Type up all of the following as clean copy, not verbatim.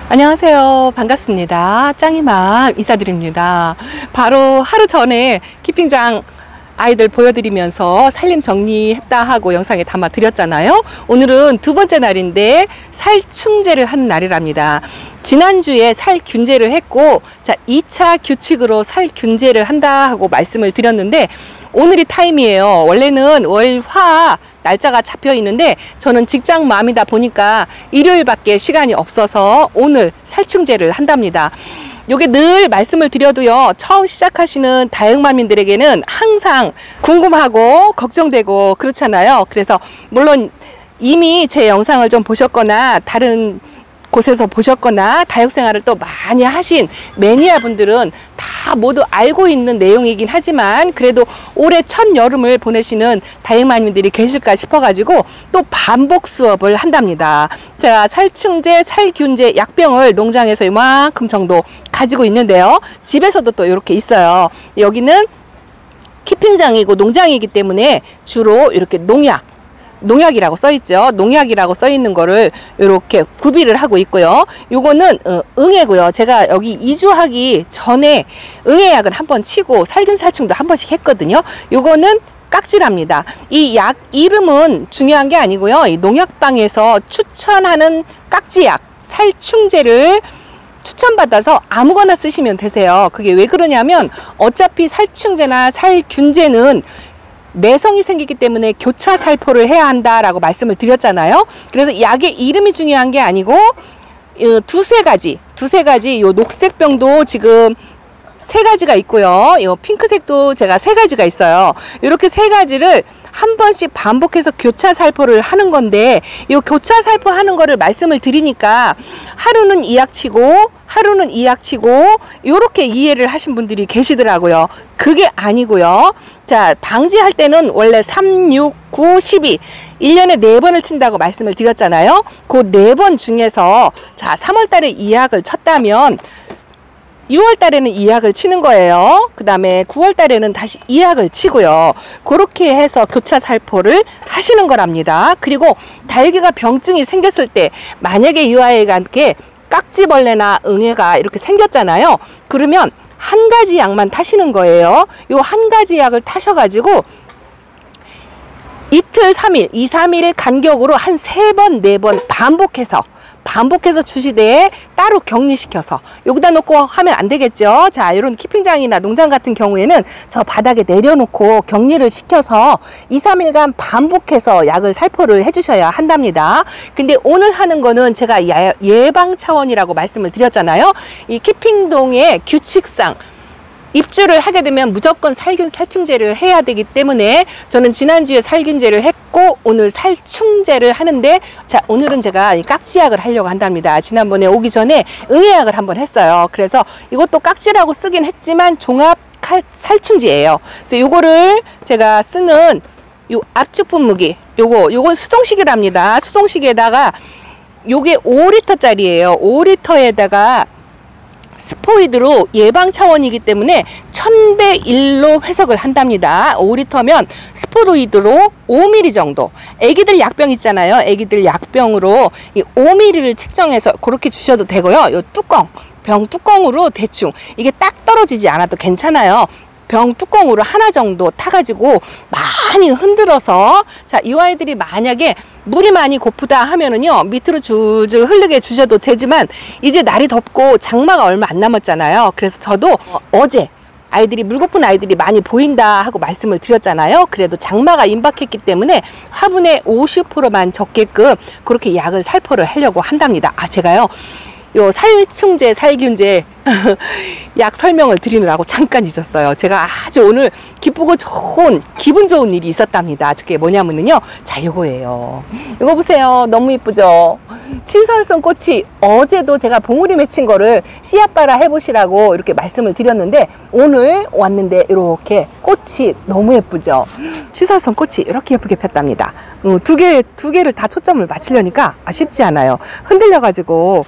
안녕하세요. 반갑습니다. 짱이맘 인사드립니다. 바로 하루 전에 키핑장 아이들 보여드리면서 살림 정리했다 하고 영상에 담아 드렸잖아요. 오늘은 두 번째 날인데 살충제를 하는 날이랍니다. 지난주에 살균제를 했고, 자, 2차 규칙으로 살균제를 한다 하고 말씀을 드렸는데, 오늘이 타임이에요. 원래는 월화 날짜가 잡혀 있는데 저는 직장맘이다 보니까 일요일밖에 시간이 없어서 오늘 살충제를 한답니다. 요게 늘 말씀을 드려도요, 처음 시작하시는 다육맘인들에게는 항상 궁금하고 걱정되고 그렇잖아요. 그래서 물론 이미 제 영상을 좀 보셨거나 다른 곳에서 보셨거나 다육생활을 또 많이 하신 매니아 분들은 다 모두 알고 있는 내용이긴 하지만, 그래도 올해 첫 여름을 보내시는 다육맘님들이 계실까 싶어가지고 또 반복 수업을 한답니다. 제가 살충제, 살균제 약병을 농장에서 이만큼 정도 가지고 있는데요, 집에서도 또 이렇게 있어요. 여기는 키핑장이고 농장이기 때문에 주로 이렇게 농약이라고 써 있죠. 농약이라고 써 있는 거를 이렇게 구비를 하고 있고요. 요거는 응애고요. 제가 여기 이주하기 전에 응애약을 한번 치고 살균살충도 한 번씩 했거든요. 요거는 깍지랍니다. 이 약 이름은 중요한 게 아니고요, 이 농약방에서 추천하는 깍지약 살충제를 추천받아서 아무거나 쓰시면 되세요. 그게 왜 그러냐면 어차피 살충제나 살균제는 내성이 생기기 때문에 교차 살포를 해야 한다라고 말씀을 드렸잖아요. 그래서 약의 이름이 중요한 게 아니고 두세 가지 요 녹색병도 지금 3가지가 있고요. 이 핑크색도 제가 3가지가 있어요. 이렇게 3가지를 한 번씩 반복해서 교차 살포를 하는 건데, 이 교차 살포 하는 거를 말씀을 드리니까 하루는 이 약 치고 하루는 이 약 치고 이렇게 이해를 하신 분들이 계시더라고요. 그게 아니고요. 자, 방지할 때는 원래 3, 6, 9, 12 1년에 4번을 친다고 말씀을 드렸잖아요. 그 4번 중에서 자, 3월 달에 이 약을 쳤다면 6월 달에는 이 약을 치는 거예요. 그 다음에 9월 달에는 다시 이 약을 치고요. 그렇게 해서 교차 살포를 하시는 거랍니다. 그리고 다육이가 병증이 생겼을 때 만약에 이 아이에게 깍지벌레나 응애가 이렇게 생겼잖아요. 그러면 한 가지 약만 타시는 거예요. 요 한 가지 약을 타셔가지고 이틀, 3일, 2, 3일 간격으로 한 3번, 4번 반복해서 주시되 따로 격리시켜서 여기다 놓고 하면 안 되겠죠. 자, 이런 키핑장이나 농장 같은 경우에는 저 바닥에 내려놓고 격리를 시켜서 2, 3일간 반복해서 약을 살포를 해주셔야 한답니다. 근데 오늘 하는 거는 제가 예방 차원이라고 말씀을 드렸잖아요. 이 키핑동의 규칙상 입주를 하게 되면 무조건 살균살충제를 해야 되기 때문에 저는 지난주에 살균제를 했고 오늘 살충제를 하는데, 자, 오늘은 제가 이 깍지약을 하려고 한답니다. 지난번에 오기 전에 응애약을 한번 했어요. 그래서 이것도 깍지라고 쓰긴 했지만 종합 살충제예요. 그래서 요거를 제가 쓰는 요 압축 분무기, 요건 수동식이랍니다. 수동식에다가 요게 5리터 짜리예요. 5리터에다가 스포이드로 예방 차원이기 때문에 1000배 1로 회석을 한답니다. 5리터면 스포로이드로 5mm 정도. 애기들 약병 있잖아요. 애기들 약병으로 이 5mm를 측정해서 그렇게 주셔도 되고요. 요 병 뚜껑으로 대충 이게 딱 떨어지지 않아도 괜찮아요. 병 뚜껑으로 하나 정도 타가지고 많이 흔들어서, 자, 이 아이들이 만약에 물이 많이 고프다 하면은요, 밑으로 줄줄 흐르게 주셔도 되지만 이제 날이 덥고 장마가 얼마 안 남았잖아요. 그래서 저도 어제 아이들이 물 고픈 아이들이 많이 보인다 하고 말씀을 드렸잖아요. 그래도 장마가 임박했기 때문에 화분에 50%만 적게끔 그렇게 약을 살포를 하려고 한답니다. 아, 제가요, 요 살충제, 살균제 약 설명을 드리느라고 잠깐 있었어요. 제가 아주 오늘 기쁘고 좋은, 기분 좋은 일이 있었답니다. 그게 뭐냐면요, 자, 요거예요. 이거 보세요. 너무 이쁘죠? 칠선성 꽃이 어제도 제가 봉우리 맺힌 거를 씨앗바라 해보시라고 이렇게 말씀을 드렸는데, 오늘 왔는데 이렇게 꽃이 너무 예쁘죠? 칠선성 꽃이 이렇게 예쁘게 폈답니다. 두 개를 다 초점을 맞추려니까 쉽지 않아요. 흔들려가지고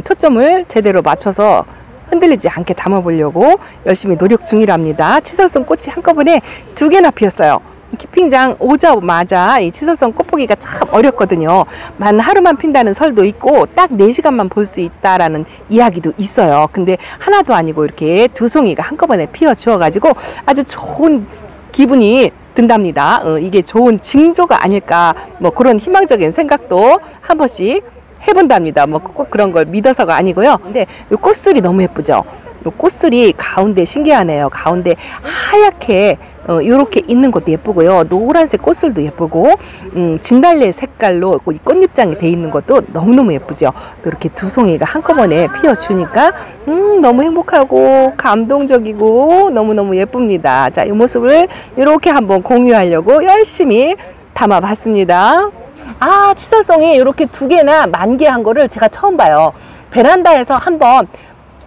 초점을 제대로 맞춰서 흔들리지 않게 담아보려고 열심히 노력 중이랍니다. 치선성 꽃이 한꺼번에 2개나 피었어요. 키핑장 오자마자 이 치설성 꽃 보기가 참 어렵거든요. 만 하루만 핀다는 설도 있고 딱 4시간만 볼 수 있다라는 이야기도 있어요. 근데 하나도 아니고 이렇게 두 송이가 한꺼번에 피어 주어가지고 아주 좋은 기분이 든답니다. 이게 좋은 징조가 아닐까 뭐 그런 희망적인 생각도 한 번씩 해본답니다. 뭐 꼭 그런 걸 믿어서가 아니고요. 근데 이 꽃술이 너무 예쁘죠. 이 꽃술이 가운데 신기하네요. 가운데 하얗게 이렇게 있는 것도 예쁘고요. 노란색 꽃술도 예쁘고 진달래 색깔로 이 꽃잎장이 돼 있는 것도 너무너무 예쁘죠. 이렇게 두 송이가 한꺼번에 피어주니까 너무 행복하고 감동적이고 너무너무 예쁩니다. 자, 이 모습을 이렇게 한번 공유하려고 열심히 담아봤습니다. 아, 치설송이 이렇게 2개나 만개한 거를 제가 처음 봐요. 베란다에서 한번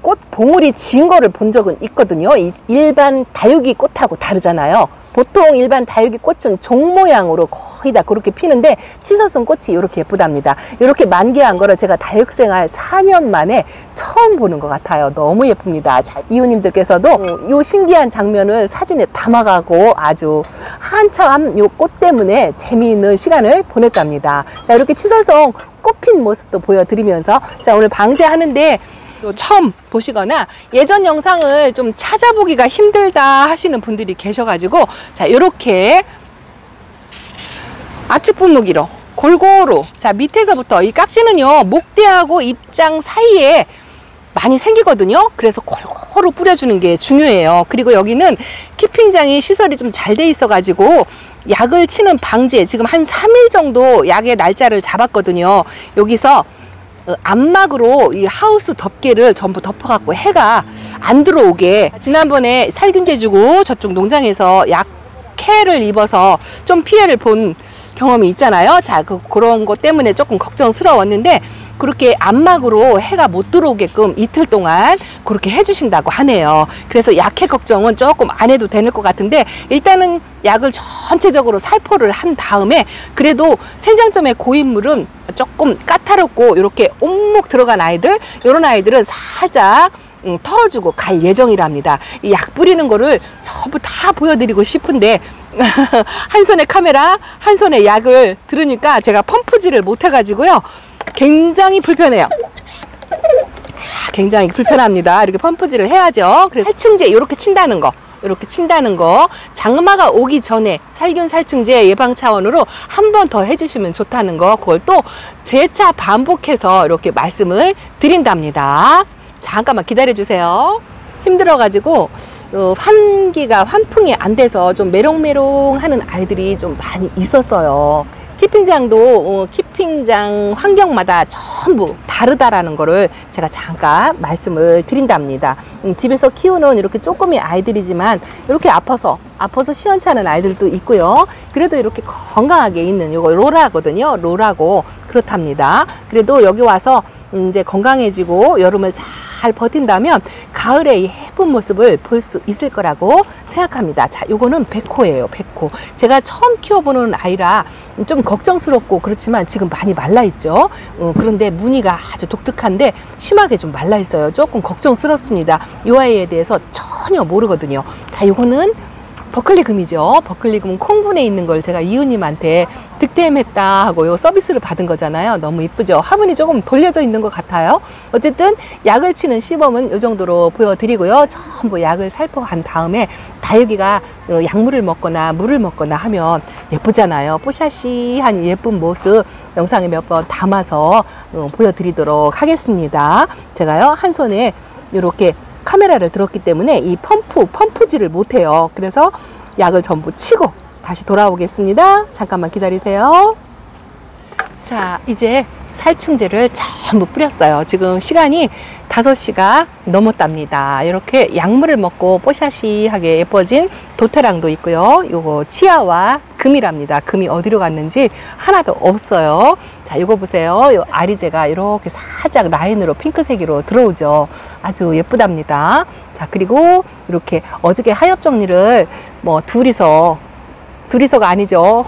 꽃 봉우리 진 거를 본 적은 있거든요. 일반 다육이 꽃하고 다르잖아요. 보통 일반 다육이 꽃은 종 모양으로 거의 다 그렇게 피는데 치설송 꽃이 이렇게 예쁘답니다. 이렇게 만개한 거를 제가 다육생활 4년 만에 처음 보는 것 같아요. 너무 예쁩니다. 자, 이웃님들께서도 이 신기한 장면을 사진에 담아가고 아주 한참 이 꽃 때문에 재미있는 시간을 보냈답니다. 자, 이렇게 치설송 꽃핀 모습도 보여드리면서 자, 오늘 방제하는데 또 처음 보시거나 예전 영상을 좀 찾아보기가 힘들다 하시는 분들이 계셔가지고 자, 이렇게 압축 분무기로 골고루 자, 밑에서부터 이 깍지는요 목대하고 입장 사이에 많이 생기거든요. 그래서 골고루 뿌려주는 게 중요해요. 그리고 여기는 키핑장이 시설이 좀 잘 돼 있어 가지고 약을 치는 방제 지금 한 3일 정도 약의 날짜를 잡았거든요. 여기서 암막으로 이 하우스 덮개를 전부 덮어갖고 해가 안 들어오게 지난번에 살균제 주고 저쪽 농장에서 약해를 입어서 좀 피해를 본 경험이 있잖아요. 자, 그런 것 때문에 조금 걱정스러웠는데 그렇게 암막으로 해가 못 들어오게끔 이틀 동안 그렇게 해주신다고 하네요. 그래서 약해 걱정은 조금 안 해도 되는 것 같은데 일단은 약을 전체적으로 살포를 한 다음에 그래도 생장점의 고인물은 조금 까다롭고 이렇게 온목 들어간 아이들 이런 아이들은 살짝 털어주고 갈 예정이랍니다. 이 약 뿌리는 거를 전부 다 보여드리고 싶은데 한 손에 카메라 한 손에 약을 들으니까 제가 펌프질을 못 해가지고요 굉장히 불편해요. 굉장히 불편합니다. 이렇게 펌프질을 해야죠. 그래서 살충제 이렇게 친다는 거 장마가 오기 전에 살균 살충제 예방 차원으로 한 번 더 해주시면 좋다는 거 그걸 또 재차 반복해서 이렇게 말씀을 드린답니다. 잠깐만 기다려 주세요. 힘들어 가지고 환기가 환풍이 안 돼서 좀 메롱메롱 하는 아이들이 좀 많이 있었어요. 키핑장도 키핑장 환경마다 전부 다르다라는 거를 제가 잠깐 말씀을 드린답니다. 집에서 키우는 이렇게 쪼꼬미 아이들이지만 이렇게 아파서 시원찮은 아이들도 있고요. 그래도 이렇게 건강하게 있는 요거 로라거든요. 로라고 그렇답니다. 그래도 여기 와서 이제 건강해지고 여름을 잘 버틴다면 가을에 이 예쁜 모습을 볼 수 있을 거라고 생각합니다. 자, 요거는 백호예요. 백호. 제가 처음 키워보는 아이라 좀 걱정스럽고 그렇지만 지금 많이 말라 있죠. 그런데 무늬가 아주 독특한데 심하게 좀 말라 있어요. 조금 걱정스럽습니다. 이 아이에 대해서 전혀 모르거든요. 자, 요거는 버클리금이죠. 버클리금은 콩분에 있는 걸 제가 이웃님한테 득템했다 하고 요 서비스를 받은 거잖아요. 너무 이쁘죠. 화분이 조금 돌려져 있는 것 같아요. 어쨌든 약을 치는 시범은 이 정도로 보여드리고요. 전부 약을 살포한 다음에 다육이가 약물을 먹거나 물을 먹거나 하면 예쁘잖아요. 뽀샤시한 예쁜 모습 영상에 몇 번 담아서 보여드리도록 하겠습니다. 제가요 한 손에 이렇게 카메라를 들었기 때문에 이 펌프질을 못해요. 그래서 약을 전부 치고 다시 돌아오겠습니다. 잠깐만 기다리세요. 자, 이제 살충제를 전부 뿌렸어요. 지금 시간이 5시가 넘었답니다. 이렇게 약물을 먹고 뽀샤시하게 예뻐진 도테랑도 있고요. 요거 치아와 금이랍니다. 금이 어디로 갔는지 하나도 없어요. 자, 요거 보세요. 요 아리제가 이렇게 살짝 라인으로 핑크색으로 들어오죠. 아주 예쁘답니다. 자, 그리고 이렇게 어저께 하엽 정리를 뭐 둘이서가 아니죠.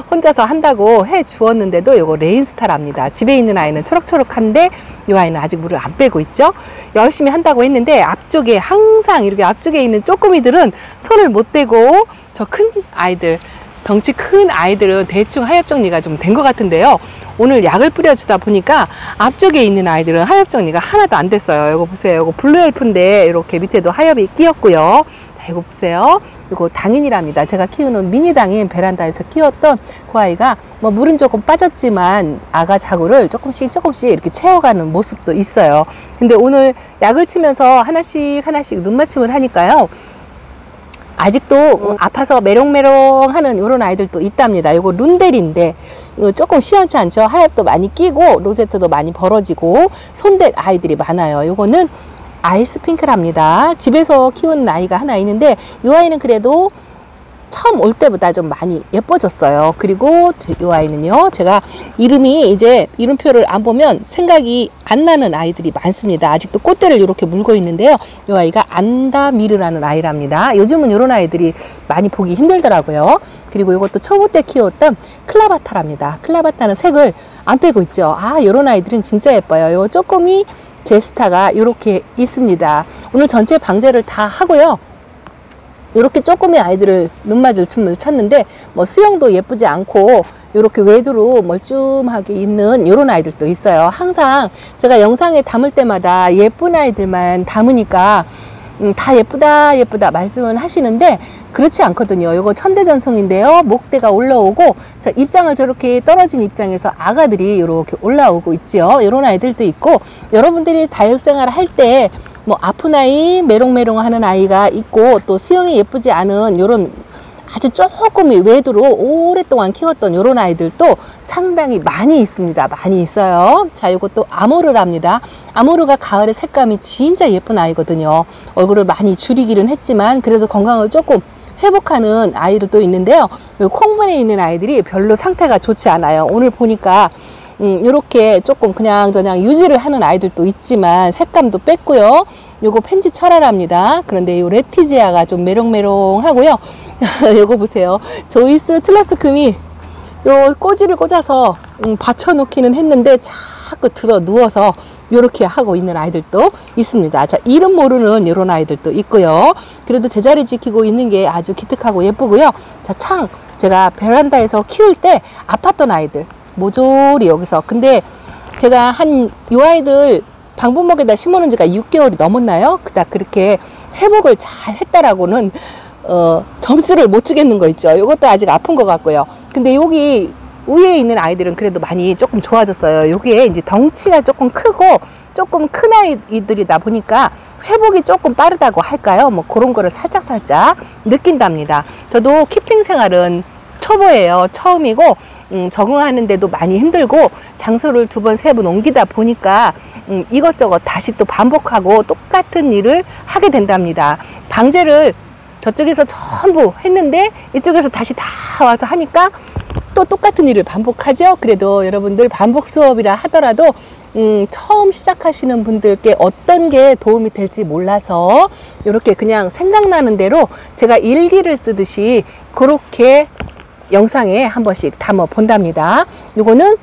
혼자서 한다고 해 주었는데도 이거 레인스타랍니다. 집에 있는 아이는 초록초록한데 이 아이는 아직 물을 안 빼고 있죠. 열심히 한다고 했는데 앞쪽에 항상 이렇게 앞쪽에 있는 쪼꼬미들은 손을 못 대고 저 큰 아이들, 덩치 큰 아이들은 대충 하엽 정리가 좀 된 것 같은데요. 오늘 약을 뿌려주다 보니까 앞쪽에 있는 아이들은 하엽 정리가 하나도 안 됐어요. 이거 보세요. 이거 블루 엘프인데 이렇게 밑에도 하엽이 끼었고요. 자, 이거 보세요. 이거 당인이랍니다. 제가 키우는 미니 당인 베란다에서 키웠던 그 아이가 뭐 물은 조금 빠졌지만 아가 자구를 조금씩 이렇게 채워가는 모습도 있어요. 근데 오늘 약을 치면서 하나씩 눈맞춤을 하니까요. 아직도 아파서 메롱메롱 하는 이런 아이들도 있답니다. 이거 룬델인데 조금 시원치 않죠. 하엽도 많이 끼고 로제트도 많이 벌어지고 손댈 아이들이 많아요. 이거는 아이스 핑크랍니다. 집에서 키우는 아이가 하나 있는데 이 아이는 그래도 처음 올 때보다 좀 많이 예뻐졌어요. 그리고 이 아이는요, 제가 이름이 이제 이름표를 안 보면 생각이 안 나는 아이들이 많습니다. 아직도 꽃대를 이렇게 물고 있는데요. 이 아이가 안다미르라는 아이랍니다. 요즘은 이런 아이들이 많이 보기 힘들더라고요. 그리고 이것도 초보 때 키웠던 클라바타랍니다. 클라바타는 색을 안 빼고 있죠. 아, 이런 아이들은 진짜 예뻐요. 요 쪼꼬미 제스타가 이렇게 있습니다. 오늘 전체 방제를 다 하고요. 이렇게 조금의 아이들을 눈맞을 춤을 췄는데 뭐 수영도 예쁘지 않고 이렇게 외두로 멀쩡하게 있는 이런 아이들도 있어요. 항상 제가 영상에 담을 때마다 예쁜 아이들만 담으니까 다 예쁘다 말씀을 하시는데 그렇지 않거든요. 이거 천대전송인데요. 목대가 올라오고 자, 입장을 저렇게 떨어진 입장에서 아가들이 이렇게 올라오고 있죠. 이런 아이들도 있고 여러분들이 다육생활 할 때 뭐 아픈 아이, 메롱메롱 하는 아이가 있고 또 수영이 예쁘지 않은 이런 아주 조금이 외두로 오랫동안 키웠던 이런 아이들도 상당히 많이 있습니다. 많이 있어요. 자, 이것도 아모르랍니다. 아모르가 가을에 색감이 진짜 예쁜 아이거든요. 얼굴을 많이 줄이기는 했지만 그래도 건강을 조금 회복하는 아이들도 있는데요. 콩분에 있는 아이들이 별로 상태가 좋지 않아요. 오늘 보니까 이렇게 조금 그냥저냥 유지를 하는 아이들도 있지만 색감도 뺐고요. 요거 펜지 철화랍니다. 그런데 요 레티지아가 좀 메롱메롱 하고요. 요거 보세요. 조이스 틀러스금이 요 꼬지를 꽂아서 받쳐놓기는 했는데 자꾸 들어 누워서 요렇게 하고 있는 아이들도 있습니다. 자, 이름 모르는 이런 아이들도 있고요. 그래도 제자리 지키고 있는 게 아주 기특하고 예쁘고요. 자, 창 제가 베란다에서 키울 때 아팠던 아이들 모조리 여기서 근데 제가 요 아이들 방부목에다 심어놓은 지가 6개월이 넘었나요? 그닥 그렇게 회복을 잘 했다라고는 점수를 못 주겠는 거 있죠. 이것도 아직 아픈 것 같고요. 근데 여기 위에 있는 아이들은 그래도 많이 조금 좋아졌어요. 여기에 이제 덩치가 조금 크고 조금 큰 아이들이다 보니까 회복이 조금 빠르다고 할까요? 뭐 그런 거를 살짝 느낀답니다. 저도 키핑 생활은 초보예요. 처음이고 적응하는데도 많이 힘들고 장소를 2번, 3번 옮기다 보니까 이것저것 다시 또 반복하고 똑같은 일을 하게 된답니다. 방제를 저쪽에서 전부 했는데 이쪽에서 다시 다 와서 하니까 또 똑같은 일을 반복하죠. 그래도 여러분들 반복 수업이라 하더라도 처음 시작하시는 분들께 어떤 게 도움이 될지 몰라서 이렇게 그냥 생각나는 대로 제가 일기를 쓰듯이 그렇게 영상에 한 번씩 담아 본답니다. 요거는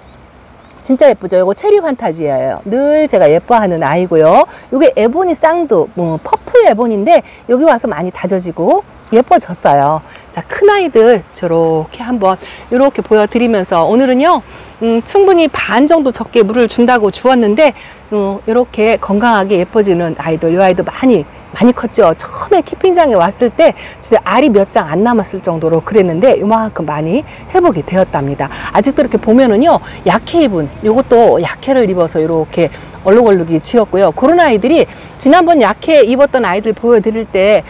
진짜 예쁘죠. 요거 체리 환타지예요. 늘 제가 예뻐하는 아이고요. 요게 에보니 쌍두 퍼플 에보니인데 여기 와서 많이 다져지고 예뻐졌어요. 자, 큰 아이들 저렇게 한번 이렇게 보여드리면서 오늘은요 충분히 반 정도 적게 물을 준다고 주었는데 이렇게 건강하게 예뻐지는 아이들, 이 아이도 많이 컸죠. 처음에 키핑장에 왔을 때 진짜 알이 몇 장 안 남았을 정도로 그랬는데 이만큼 많이 회복이 되었답니다. 아직도 이렇게 보면은요 약해 입은 요것도 약해를 입어서 이렇게 얼룩얼룩이 지었고요. 그런 아이들이 지난번 약해 입었던 아이들 보여드릴 때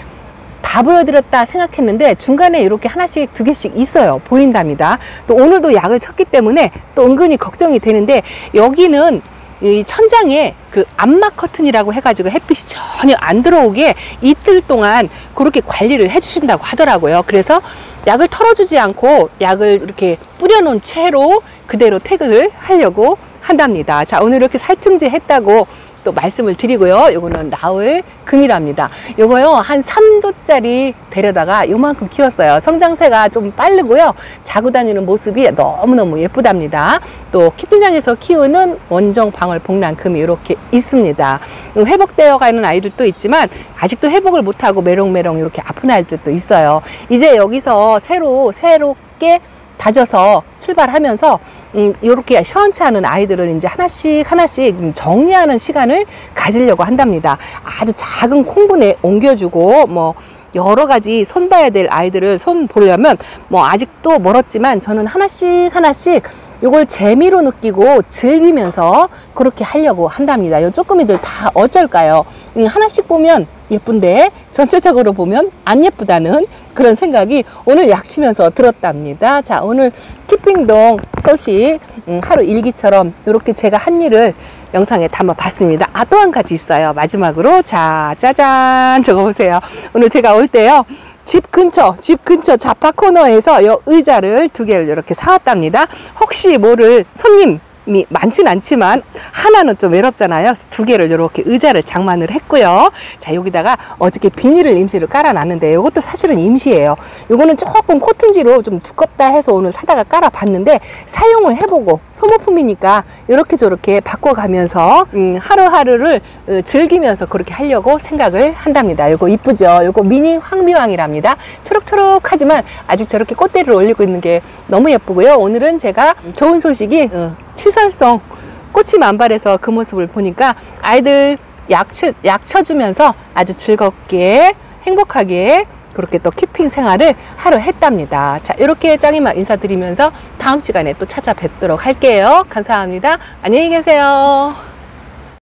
다 보여드렸다 생각했는데 중간에 이렇게 하나씩 2개씩 있어요. 보인답니다. 또 오늘도 약을 쳤기 때문에 또 은근히 걱정이 되는데 여기는 이 천장에 그 암막 커튼이라고 해가지고 햇빛이 전혀 안 들어오게 이틀 동안 그렇게 관리를 해주신다고 하더라고요. 그래서 약을 털어주지 않고 약을 이렇게 뿌려놓은 채로 그대로 태그를 하려고 한답니다. 자, 오늘 이렇게 살충제 했다고 또 말씀을 드리고요. 요거는 나올 금이랍니다. 요거요 한 3도짜리 데려다가 요만큼 키웠어요. 성장세가 좀 빠르고요. 자고 다니는 모습이 너무너무 예쁘답니다. 또 키핑장에서 키우는 원정 방울 복랑 금이 이렇게 있습니다. 회복되어 가는 아이들도 있지만 아직도 회복을 못하고 메롱메롱 이렇게 아픈 아이들도 있어요. 이제 여기서 새롭게 다져서 출발하면서 이렇게 시원찮은 아이들을 이제 하나씩 정리하는 시간을 가지려고 한답니다. 아주 작은 콩분에 옮겨주고 뭐 여러 가지 손 봐야 될 아이들을 손 보려면 뭐 아직도 멀었지만 저는 하나씩 요걸 재미로 느끼고 즐기면서 그렇게 하려고 한답니다. 요 쪼끄미들 다 어쩔까요? 하나씩 보면 예쁜데 전체적으로 보면 안 예쁘다는 그런 생각이 오늘 약치면서 들었답니다. 자, 오늘 키핑동 소식 하루 일기처럼 이렇게 제가 한 일을 영상에 담아 봤습니다. 아, 또 한 가지 있어요. 마지막으로 자, 짜잔 적어보세요. 오늘 제가 올 때요. 집 근처 자파 코너에서 요 의자를 2개를 이렇게 사왔답니다. 혹시 모를 손님이 많진 않지만 하나는 좀 외롭잖아요. 2개를 이렇게 의자를 장만을 했고요. 자, 여기다가 어저께 비닐을 임시로 깔아놨는데 이것도 사실은 임시예요. 요거는 조금 코팅지로 좀 두껍다 해서 오늘 사다가 깔아봤는데 사용을 해보고 소모품이니까 이렇게 저렇게 바꿔가면서 하루하루를 즐기면서 그렇게 하려고 생각을 한답니다. 요거 이쁘죠? 요거 미니 황비왕이랍니다. 초록초록하지만 아직 저렇게 꽃대를 올리고 있는 게 너무 예쁘고요. 오늘은 제가 좋은 소식이 치설성 꽃이 만발해서 그 모습을 보니까 아이들 약 쳐주면서 아주 즐겁게 행복하게 그렇게 또 키핑 생활을 하루 했답니다. 자, 이렇게 짱이만 인사드리면서 다음 시간에 또 찾아뵙도록 할게요. 감사합니다. 안녕히 계세요.